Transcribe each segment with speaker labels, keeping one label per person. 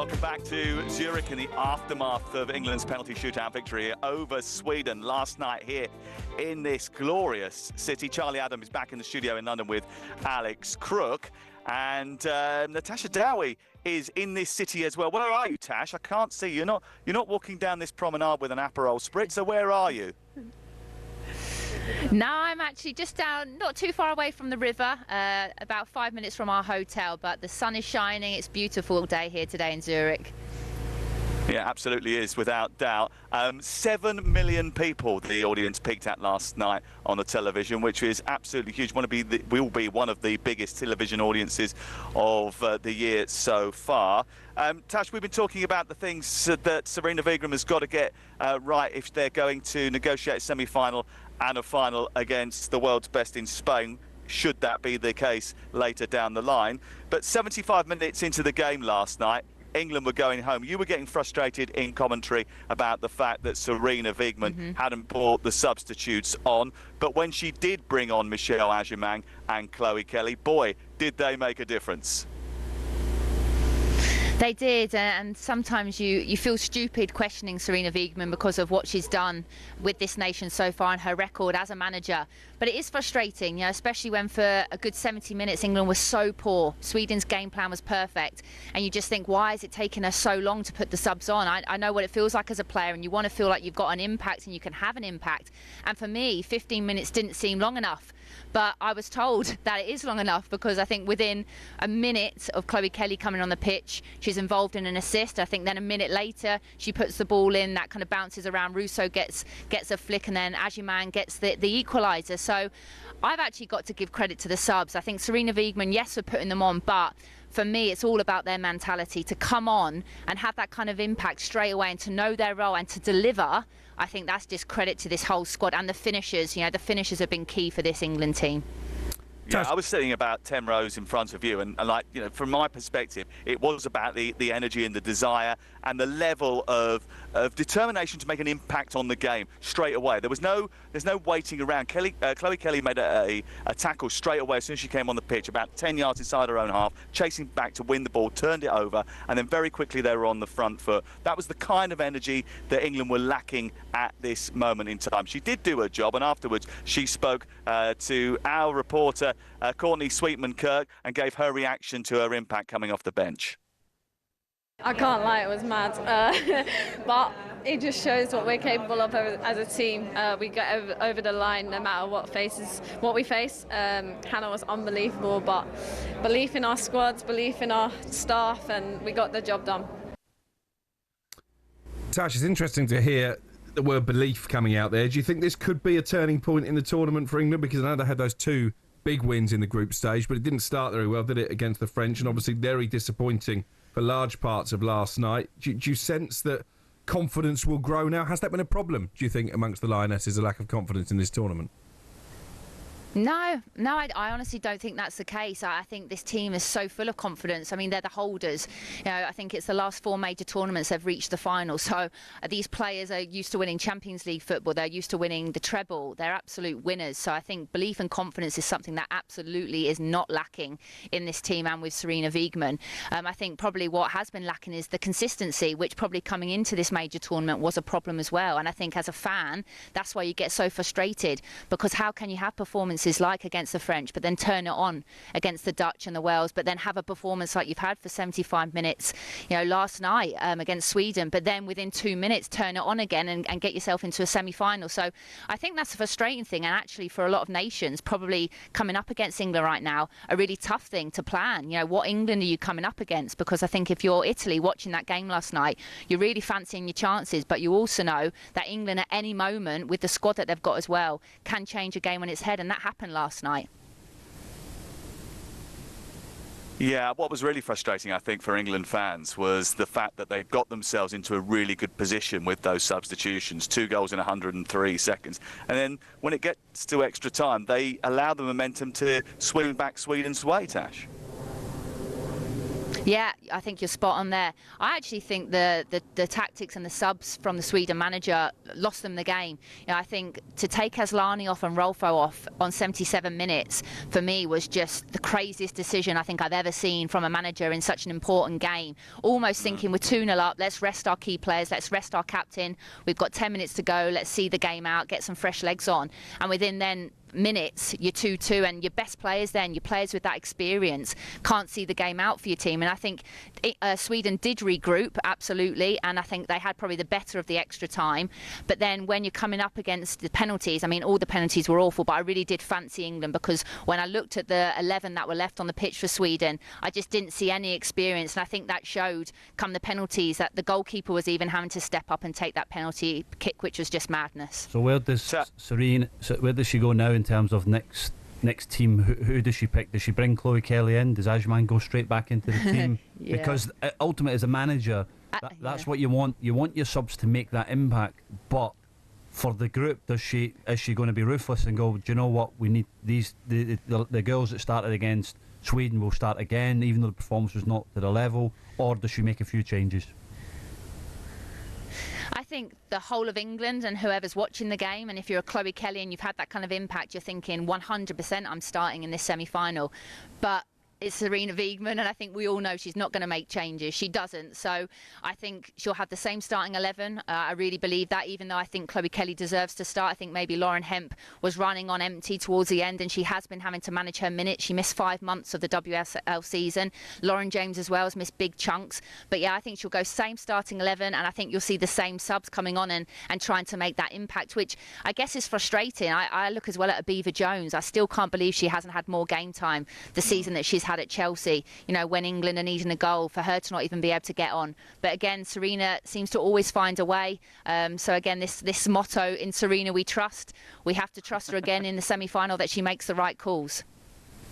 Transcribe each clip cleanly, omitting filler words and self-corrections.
Speaker 1: welcome back to Zurich in the aftermath of England's penalty shootout victory over Sweden last night here in this glorious city. Charlie Adam is back in the studio in London with Alex Crook, and Tash Dowie is in this city as well. Where are you, Tash? I can't see you. You're not walking down this promenade with an Aperol Spritz, so where are you?
Speaker 2: No, I'm actually just down, not too far away from the river, about 5 minutes from our hotel, but the sun is shining. It's a beautiful day here today in Zurich.
Speaker 1: Yeah, absolutely is, without doubt. 7 million people the audience peaked at last night on the television, which is absolutely huge. Will be one of the biggest television audiences of the year so far. Tash, we've been talking about the things that Sarina Wiegman has got to get right if they're going to negotiate a semi-final and a final against the world's best in Spain, should that be the case later down the line. But 75 minutes into the game last night, England were going home. You were getting frustrated in commentary about the fact that Sarina Wiegman hadn't brought the substitutes on. But when she did bring on Michelle Agyemang and Chloe Kelly, boy, did they make a difference.
Speaker 2: They did, and sometimes you feel stupid questioning Sarina Wiegman because of what she's done with this nation so far and her record as a manager. But it is frustrating, you know, especially when for a good 70 minutes England was so poor. Sweden's game plan was perfect, and you just think, why is it taking her so long to put the subs on? I know what it feels like as a player, and you want to feel like you've got an impact and you can have an impact. And for me, 15 minutes didn't seem long enough. But I was told that it is long enough, because I think within a minute of Chloe Kelly coming on the pitch, she's involved in an assist. I think then a minute later, she puts the ball in, that kind of bounces around. Russo gets a flick, and then Agyemang gets the equaliser. So I've actually got to give credit to the subs. I think Sarina Wiegman, yes, for putting them on, but for me, it's all about their mentality to come on and have that kind of impact straight away and to know their role and to deliver. I think that's just credit to this whole squad and the finishers. You know, the finishers have been key for this England team.
Speaker 1: Yeah, I was sitting about 10 rows in front of you, and like, you know, from my perspective, it was about the energy and the desire and the level of determination to make an impact on the game straight away. There's no waiting around. Chloe Kelly made a tackle straight away as soon as she came on the pitch, about 10 yards inside her own half, chasing back to win the ball, turned it over, and then very quickly they were on the front foot. That was the kind of energy that England were lacking at this moment in time. She did do her job, and afterwards she spoke to our reporter Courtney Sweetman-Kirk and gave her reaction to her impact coming off the bench.
Speaker 3: I can't lie, it was mad, but it just shows what we're capable of as a team. We get over the line no matter what we face. Hannah was unbelievable, but belief in our squads, belief in our staff, and we got the job done.
Speaker 4: Tash, it's interesting to hear the word belief coming out there. Do you think this could be a turning point in the tournament for England? Because I know they had those two big wins in the group stage, but it didn't start very well, did it, against the French? And obviously very disappointing for large parts of last night. Do you sense that confidence will grow now? Has that been a problem, do you think, amongst the Lionesses, a lack of confidence in this tournament?
Speaker 2: No, I honestly don't think that's the case. I think this team is so full of confidence. I mean, they're the holders. You know, I think it's the last 4 major tournaments they've reached the final. So these players are used to winning Champions League football. They're used to winning the treble. They're absolute winners. So I think belief and confidence is something that absolutely is not lacking in this team and with Sarina Wiegman. I think probably what has been lacking is the consistency, which probably coming into this major tournament was a problem as well. And I think as a fan, that's why you get so frustrated, because how can you have performances like against the French, but then turn it on against the Dutch and the Wales, but then have a performance like you've had for 75 minutes, you know, last night against Sweden, but then within 2 minutes turn it on again and get yourself into a semi-final. So I think that's a frustrating thing, and actually for a lot of nations probably coming up against England right now, a really tough thing to plan. You know, what England are you coming up against? Because I think if you're Italy watching that game last night, you're really fancying your chances, but you also know that England at any moment, with the squad that they've got as well, can change a game on its head, and that happened last night.
Speaker 1: Yeah, what was really frustrating, I think, for England fans was the fact that they got themselves into a really good position with those substitutions, 2 goals in 103 seconds. And then when it gets to extra time, they allow the momentum to swing back Sweden's way, Tash.
Speaker 2: Yeah, I think you're spot on there. I actually think the tactics and the subs from the Sweden manager lost them the game. I think to take Aslani off and Rolfo off on 77 minutes, for me, was just the craziest decision I think I've ever seen from a manager in such an important game. Almost thinking we're 2-0 up, let's rest our key players, let's rest our captain. We've got 10 minutes to go, let's see the game out, get some fresh legs on. And within then minutes, you're 2-2, and your best players then, your players with that experience, can't see the game out for your team. And I think Sweden did regroup, absolutely, and I think they had probably the better of the extra time. But then when you're coming up against the penalties, I mean, all the penalties were awful, but I really did fancy England, because when I looked at the 11 that were left on the pitch for Sweden, I just didn't see any experience. And I think that showed come the penalties, that the goalkeeper was even having to step up and take that penalty kick, which was just madness.
Speaker 5: So where does Sarina, where does she go now in terms of next team? Who does she pick? Does she bring Chloe Kelly in? Does Ajman go straight back into the team?
Speaker 2: Yeah.
Speaker 5: Because ultimately, as a manager, that's what you want. You want your subs to make that impact. But for the group, is she going to be ruthless and go, do you know what, we need the girls that started against Sweden will start again, even though the performance was not to the level? Or does she make a few changes?
Speaker 2: I think the whole of England and whoever's watching the game, and if you're a Chloe Kelly and you've had that kind of impact, you're thinking 100% I'm starting in this semi-final. But it's Sarina Wiegman, and I think we all know she's not going to make changes. She doesn't. So I think she'll have the same starting 11. I really believe that, even though I think Chloe Kelly deserves to start. I think maybe Lauren Hemp was running on empty towards the end, and she has been having to manage her minutes. She missed 5 months of the WSL season. Lauren James as well has missed big chunks. But yeah, I think she'll go same starting 11, and I think you'll see the same subs coming on and trying to make that impact, which I guess is frustrating. I look as well at Abiva Jones. I still can't believe she hasn't had more game time the season that she's had at Chelsea, when England are needing a goal, for her to not even be able to get on. But again, Sarina seems to always find a way. So again, this motto, in Sarina we trust. We have to trust her again in the semi-final, that she makes the right calls.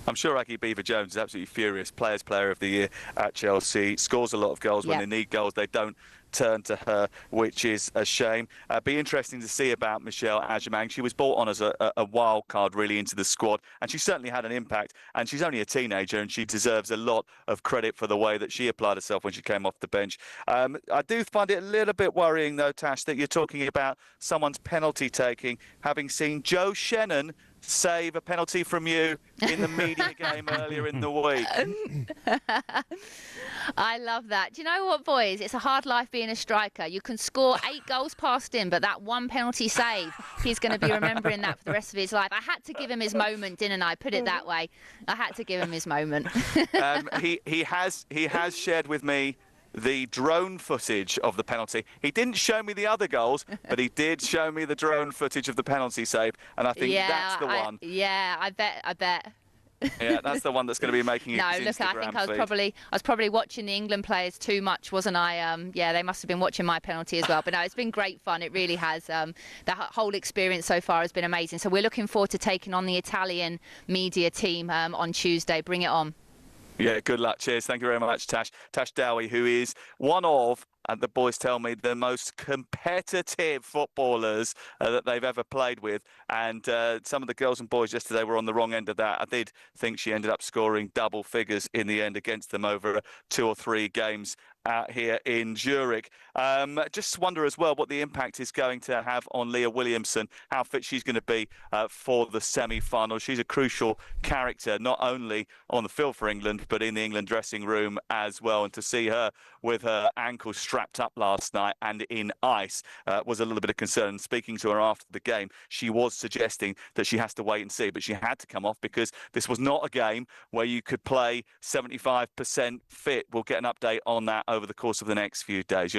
Speaker 1: I'm sure Aggie Beaver-Jones is absolutely furious. Player of the year at Chelsea, scores a lot of goals. When they need goals, they don't turn to her, which is a shame. Be interesting to see about Michelle Ajman. She was brought on as a wild card really into the squad, and she certainly had an impact. And she's only a teenager, and she deserves a lot of credit for the way that she applied herself when she came off the bench. I do find it a little bit worrying, though, Tash, that you're talking about someone's penalty taking, having seen Joe Shannon save a penalty from you in the media game earlier in the week.
Speaker 2: I love that. Do you know what, boys? It's a hard life being a striker. You can score 8 goals past him, but that one penalty save, he's going to be remembering that for the rest of his life. I had to give him his moment, didn't I? Put it that way. I had to give him his moment.
Speaker 1: He has shared with me the drone footage of the penalty. He didn't show me the other goals, but he did show me the drone footage of the penalty save, and I think that's the one.
Speaker 2: Yeah, I bet.
Speaker 1: Yeah, that's the one that's going to be making it.
Speaker 2: No, look, I think I was probably watching the England players too much, wasn't I? Yeah, they must have been watching my penalty as well. But no, it's been great fun. It really has. The whole experience so far has been amazing. So we're looking forward to taking on the Italian media team on Tuesday. Bring it on.
Speaker 1: Yeah, good luck. Cheers. Thank you very much, Tash. Tash Dowie, who is one of, and the boys tell me, the most competitive footballers that they've ever played with. And some of the girls and boys yesterday were on the wrong end of that. I did think she ended up scoring double figures in the end against them over 2 or 3 games out here in Zurich. Just wonder as well what the impact is going to have on Leah Williamson, how fit she's going to be for the semi-final. She's a crucial character, not only on the field for England, but in the England dressing room as well. And to see her with her ankle strapped up last night and in ice was a little bit of concern. Speaking to her after the game, she was suggesting that she has to wait and see, but she had to come off because this was not a game where you could play 75% fit. We'll get an update on that over the course of the next few days.